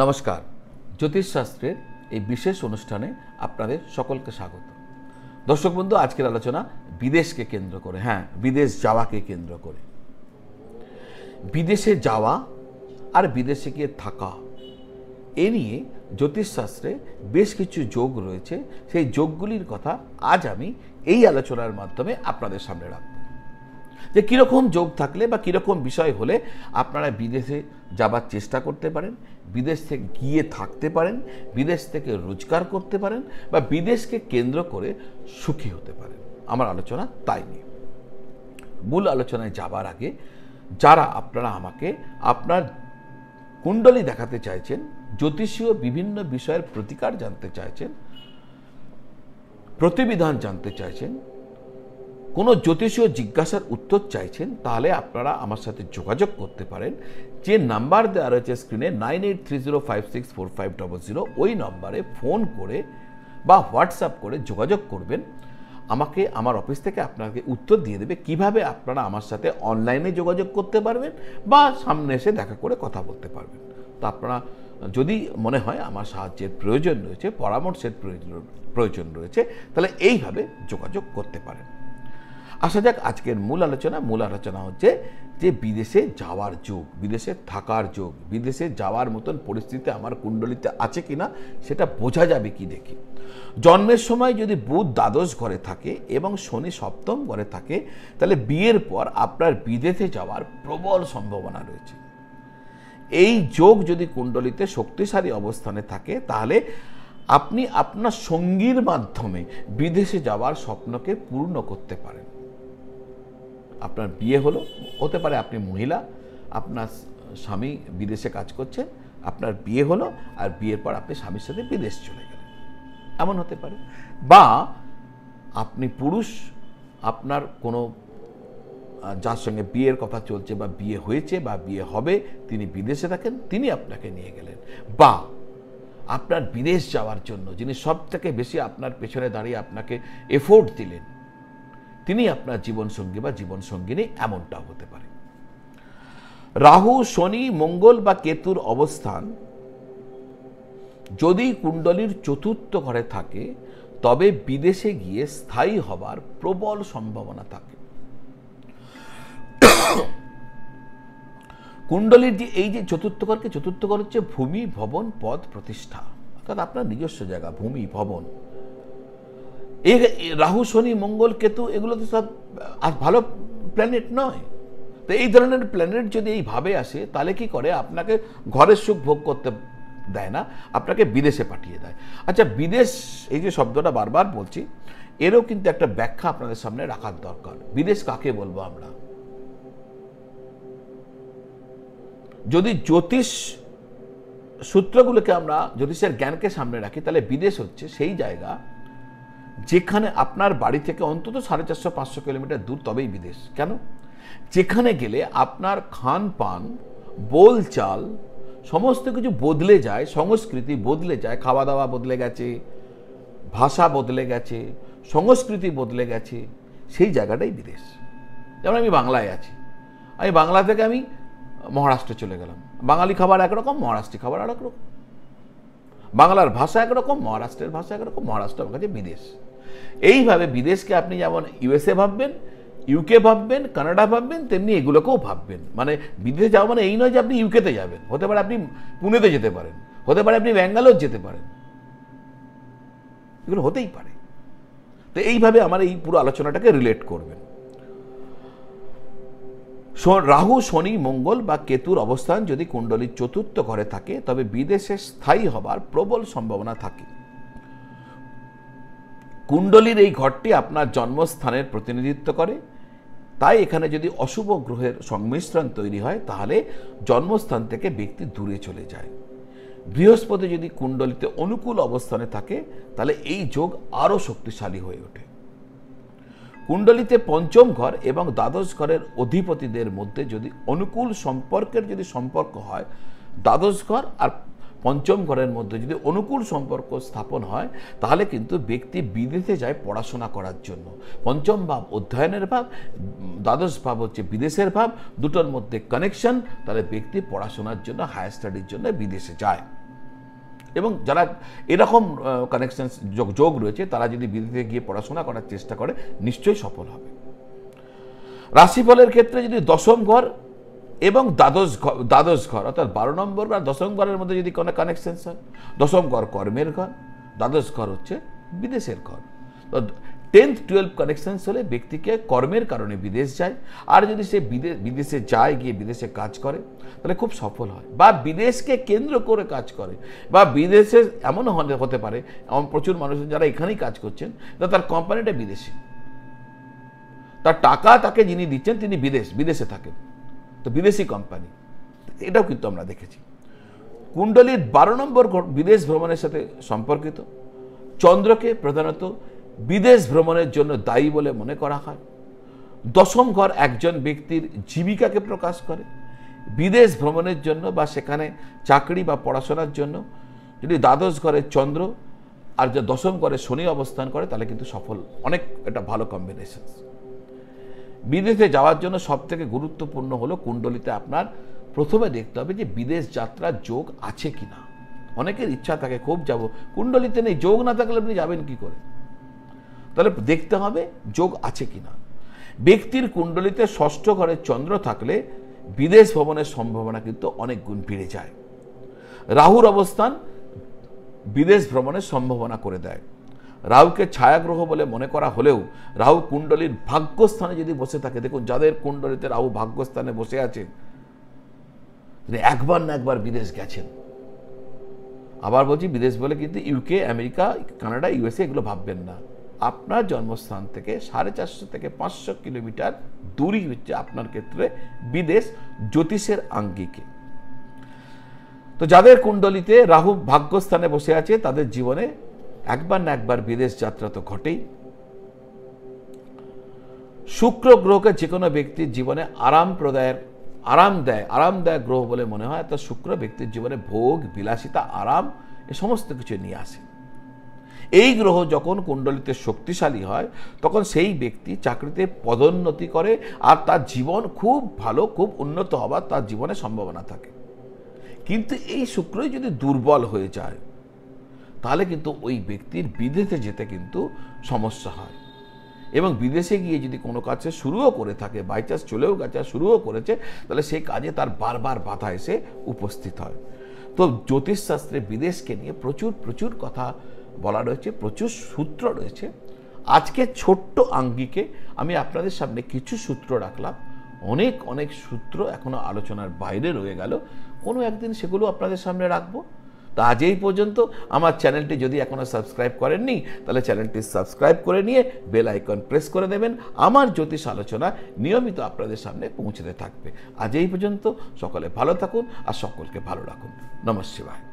নমস্কার, জ্যোতিষশাস্ত্রের এই বিশেষ অনুষ্ঠানে আপনাদের সকলকে স্বাগত। দর্শক বন্ধু, আজকের আলোচনা বিদেশকে কেন্দ্র করে, বিদেশ যাওয়াকে কেন্দ্র করে। বিদেশে যাওয়া আর বিদেশে গিয়ে থাকা, এ নিয়ে জ্যোতিষশাস্ত্রে বেশ কিছু যোগ রয়েছে। সেই যোগগুলির কথা আজ আমি এই আলোচনার মাধ্যমে আপনাদের সামনে রাখব, যে কীরকম যোগ থাকলে বা কীরকম বিষয় হলে আপনারা বিদেশে যাবার চেষ্টা করতে পারেন, বিদেশ থেকে গিয়ে থাকতে পারেন, বিদেশ থেকে রোজগার করতে পারেন বা বিদেশকে কেন্দ্র করে সুখী হতে পারেন। আমার আলোচনা তাই নিয়ে। মূল আলোচনায় যাবার আগে যারা আপনারা আমাকে আপনার কুণ্ডলী দেখাতে চাইছেন, জ্যোতিষীয় বিভিন্ন বিষয়ের প্রতিকার জানতে চাইছেন, প্রতিবিধান জানতে চাইছেন, কোনো জ্যোতিষীয় জিজ্ঞাসার উত্তর চাইছেন, তাহলে আপনারা আমার সাথে যোগাযোগ করতে পারেন। যে নাম্বার দেওয়া রয়েছে স্ক্রিনে 9830564500, ওই নম্বরে ফোন করে বা হোয়াটসঅ্যাপ করে যোগাযোগ করবেন। আমাকে আমার অফিস থেকে আপনাকে উত্তর দিয়ে দেবে কিভাবে আপনারা আমার সাথে অনলাইনে যোগাযোগ করতে পারবেন বা সামনে এসে দেখা করে কথা বলতে পারবেন। তো আপনারা যদি মনে হয় আমার সাহায্যের প্রয়োজন রয়েছে, পরামর্শের প্রয়োজন রয়েছে, তাহলে এইভাবে যোগাযোগ করতে পারেন। আসা যাক আজকের মূল আলোচনা হচ্ছে যে বিদেশে যাওয়ার যোগ, বিদেশে থাকার যোগ, বিদেশে যাওয়ার মতন পরিস্থিতি আমার কুণ্ডলিতে আছে কিনা সেটা বোঝা যাবে কি দেখি। জন্মের সময় যদি বুধ দ্বাদশ ঘরে থাকে এবং শনি সপ্তম ঘরে থাকে, তাহলে বিয়ের পর আপনার বিদেশে যাওয়ার প্রবল সম্ভাবনা রয়েছে। এই যোগ যদি কুণ্ডলিতে শক্তিশালী অবস্থানে থাকে, তাহলে আপনি আপনার সঙ্গীর মাধ্যমে বিদেশে যাওয়ার স্বপ্নকে পূর্ণ করতে পারেন। আপনার বিয়ে হলো, হতে পারে আপনি মহিলা, আপনার স্বামী বিদেশে কাজ করছেন, আপনার বিয়ে হলো আর বিয়ের পর আপনি স্বামীর সাথে বিদেশ চলে গেলেন, এমন হতে পারে। বা আপনি পুরুষ, আপনার কোনো যার সঙ্গে বিয়ের কথা চলছে বা বিয়ে হয়েছে বা বিয়ে হবে, তিনি বিদেশে থাকেন, তিনি আপনাকে নিয়ে গেলেন। বা আপনার বিদেশ যাওয়ার জন্য যিনি সব থেকে বেশি আপনার পেছনে দাঁড়িয়ে আপনাকে এফোর্ট দিলেন, তিনি আপনার জীবনসঙ্গী বা জীবনসঙ্গিনী, এমনটাও হতে পারে। রাহু, শনি, মঙ্গল বা কেতুর অবস্থান যদি কুণ্ডলীর চতুর্থ ঘরে থাকে, তবে বিদেশে গিয়ে স্থায়ী হবার প্রবল সম্ভাবনা থাকে। কুণ্ডলীর যে এই যে চতুর্থ ঘর হচ্ছে ভূমি, ভবন, পদ, প্রতিষ্ঠা, অর্থাৎ আপনার নিজস্ব জায়গা, ভূমি, ভবন। এই রাহু, শনি, মঙ্গল, কেতু এগুলো তো সব ভালো প্ল্যানেট নয়। তো এই ধরনের প্ল্যানেট যদি এইভাবে আসে, তাহলে কি করে, আপনাকে ঘরের সুখ ভোগ করতে দেয় না, আপনাকে বিদেশে পাঠিয়ে দেয়। আচ্ছা, বিদেশ, এই যে শব্দটা বারবার বলছি, এরও কিন্তু একটা ব্যাখ্যা আপনাদের সামনে রাখার দরকার। বিদেশ কাকে বলবো আমরা? যদি জ্যোতিষ সূত্রগুলোকে আমরা জ্যোতিষের জ্ঞানকে সামনে রাখি, তাহলে বিদেশ হচ্ছে সেই জায়গা যেখানে আপনার বাড়ি থেকে অন্তত 450-500 কিলোমিটার দূর, তবেই বিদেশ। কেন? যেখানে গেলে আপনার খান পান, বোলচাল সমস্ত কিছু বদলে যায়, সংস্কৃতি বদলে যায়, খাওয়া দাওয়া বদলে গেছে, ভাষা বদলে গেছে, সংস্কৃতি বদলে গেছে, সেই জায়গাটাই বিদেশ। যেমন আমি বাংলায় আছি, আমি বাংলা থেকে আমি মহারাষ্ট্রে চলে গেলাম, বাঙালি খাবার একরকম, মহারাষ্ট্রী খাবার আরেক রকম, বাংলার ভাষা একরকম, মহারাষ্ট্রের ভাষা একরকম, মহারাষ্ট্র আমার কাছে বিদেশ। এইভাবে বিদেশকে আপনি যেমন ইউএসএ ভাববেন, ইউকে ভাববেন, কানাডা ভাববেন, তেমনি এগুলোকেও ভাববেন। মানে বিদেশে যাওয়া মানে এই নয় যে আপনি ইউকেতে যাবেন, হতে পারে আপনি পুনেতে যেতে পারেন, হতে পারে আপনি ব্যাঙ্গালোর যেতে পারেন, এগুলো হতেই পারে। তো এইভাবে আমার এই পুরো আলোচনাটাকে রিলেট করবেন। রাহু, শনি, মঙ্গল বা কেতুর অবস্থান যদি কুণ্ডলীর চতুর্থ ঘরে থাকে, তবে বিদেশে স্থায়ী হবার প্রবল সম্ভাবনা থাকে। কুণ্ডলীর এই ঘরটি আপনার জন্মস্থানের প্রতিনিধিত্ব করে, তাই এখানে যদি অশুভ গ্রহের সংমিশ্রণ তৈরি হয়, তাহলে জন্মস্থান থেকে ব্যক্তি দূরে চলে যায়। বৃহস্পতি যদি কুণ্ডলীতে অনুকূল অবস্থানে থাকে, তাহলে এই যোগ আরও শক্তিশালী হয়ে ওঠে। কুণ্ডলীতে পঞ্চম ঘর এবং দ্বাদশ ঘরের অধিপতিদের মধ্যে যদি অনুকূল সম্পর্কের সম্পর্ক হয়, দ্বাদশ ঘর আর পঞ্চম ঘরের মধ্যে যদি অনুকূল সম্পর্ক স্থাপন হয়, তাহলে কিন্তু ব্যক্তি বিদেশে যায় পড়াশোনা করার জন্য। পঞ্চম ভাব অধ্যয়নের ভাব, দ্বাদশ ভাব হচ্ছে বিদেশের ভাব, দুটোর মধ্যে কানেকশন, তাহলে ব্যক্তি পড়াশোনার জন্য, হায়ার স্টাডির জন্য বিদেশে যায়। এবং যারা এরকম কানেকশন যোগ রয়েছে তারা যদি বিদেশে গিয়ে পড়াশোনা করার চেষ্টা করে নিশ্চয়ই সফল হবে। রাশিফলের ক্ষেত্রে যদি দশম ঘর এবং দ্বাদশ ঘর অর্থাৎ 12 নম্বর আর দশম ঘরের মধ্যে যদি কোনো কানেকশন হয়, দশম ঘর কর্মের ঘর, দ্বাদশ ঘর হচ্ছে বিদেশের ঘর। তো 10th 12 কানেকশন হলে ব্যক্তিকে কর্মের কারণে বিদেশ যায়, আর যদি সে বিদেশে যায়, গিয়ে বিদেশে কাজ করে তাহলে খুব সফল হয়, বা বিদেশকে কেন্দ্র করে কাজ করে, বা বিদেশে এমন হতে পারে এমন প্রচুর মানুষ যারা এখানেই কাজ করছেন, তার কোম্পানিটা বিদেশি, তার টাকা তাকে যিনি দিচ্ছেন তিনি বিদেশে থাকেন, তো বিদেশি কোম্পানি, এটাও কিন্তু আমরা দেখেছি। কুণ্ডলীর 12 নম্বর বিদেশ ভ্রমণের সাথে সম্পর্কিত। চন্দ্রকে প্রধানত বিদেশ ভ্রমণের জন্য দায়ী বলে মনে করা হয়। দশম ঘর একজন ব্যক্তির জীবিকাকে প্রকাশ করে। বিদেশ ভ্রমণের জন্য বা সেখানে চাকরি বা পড়াশোনার জন্য যদি দ্বাদশ ঘরে চন্দ্র আর যে দশম ঘরে শনি অবস্থান করে তাহলে কিন্তু সফল, অনেক এটা ভালো কম্বিনেশন। বিদেশে যাওয়ার জন্য সবথেকে গুরুত্বপূর্ণ হলো কুণ্ডলিতে আপনার প্রথমে দেখতে হবে যে বিদেশ যাত্রার যোগ আছে কিনা। অনেকের ইচ্ছা থাকে খুব যাব, কুণ্ডলিতে নেই, যোগ না থাকলে আপনি যাবেন কি করে? তাহলে দেখতে হবে যোগ আছে কিনা। ব্যক্তির কুণ্ডলিতে ষষ্ঠ ঘরে চন্দ্র থাকলে বিদেশ ভ্রমণের সম্ভাবনা কিন্তু অনেক গুণ বেড়ে যায়। রাহুর অবস্থান বিদেশ ভ্রমণের সম্ভাবনা করে দেয়। রাহুকে ছায়াগ্রহ বলে মনে করা হলেও রাহু কুণ্ডলীর ভাগ্যস্থানে যদি বসে থাকে, দেখুন যাদের কুণ্ডলিতে রাহু ভাগ্যস্থানে বসে আছে একবার না একবার বিদেশ গেছেন। আবার বলছি বিদেশ বলে কিন্তু ইউকে, আমেরিকা, কানাডা, ইউএসএ এগুলো ভাববেন না। আপনার জন্মস্থান থেকে 450 থেকে 500 কিলোমিটার দূরই হচ্ছে আপনার ক্ষেত্রে বিদেশ, জ্যোতিষের আঙ্গিকে। তো যাদের কুণ্ডলিতে রাহু ভাগ্যস্থানে বসে আছে তাদের জীবনে একবার না একবার বিদেশ যাত্রা তো ঘটেই। শুক্র গ্রহকে যে কোনো ব্যক্তির জীবনে আরামদায়ক গ্রহ বলে মনে হয়। তো শুক্র ব্যক্তির জীবনে ভোগ, বিলাসিতা, আরাম এ সমস্ত কিছু নিয়ে আসে। এই গ্রহ যখন কুণ্ডলিতে শক্তিশালী হয় তখন সেই ব্যক্তি চাকরিতে পদোন্নতি করে আর তার জীবন খুব ভালো, খুব উন্নত হবার তার জীবনে সম্ভাবনা থাকে। কিন্তু এই শুক্রই যদি দুর্বল হয়ে যায় তাহলে কিন্তু ওই ব্যক্তির বিদেশে যেতে কিন্তু সমস্যা হয়, এবং বিদেশে গিয়ে যদি কোনো কাজে শুরুও করে থাকে, বাইচান্স চলেও গেছে, শুরুও করেছে, তাহলে সেই কাজে তার বারবার বাধা এসে উপস্থিত হয়। তো জ্যোতিষশাস্ত্রে বিদেশকে নিয়ে প্রচুর কথা বলা রয়েছে, প্রচুর সূত্র রয়েছে। আজকে ছোট্ট আঙ্গিকে আমি আপনাদের সামনে কিছু সূত্র রাখলাম। অনেক সূত্র এখনো আলোচনার বাইরে রয়ে গেল, কোনো একদিন সেগুলো আপনাদের সামনে রাখবো। তা আজ এই পর্যন্ত। আমার চ্যানেলটি যদি এখনো সাবস্ক্রাইব করেননি তাহলে চ্যানেলটি সাবস্ক্রাইব করে নিয়ে বেল আইকন প্রেস করে দেবেন। আমার জ্যোতিষ আলোচনা নিয়মিত আপনাদের সামনে পৌঁছতে থাকবে। আজ এই পর্যন্ত। সকলে ভালো থাকুন আর সকলকে ভালো রাখুন। নমঃ শিবায়।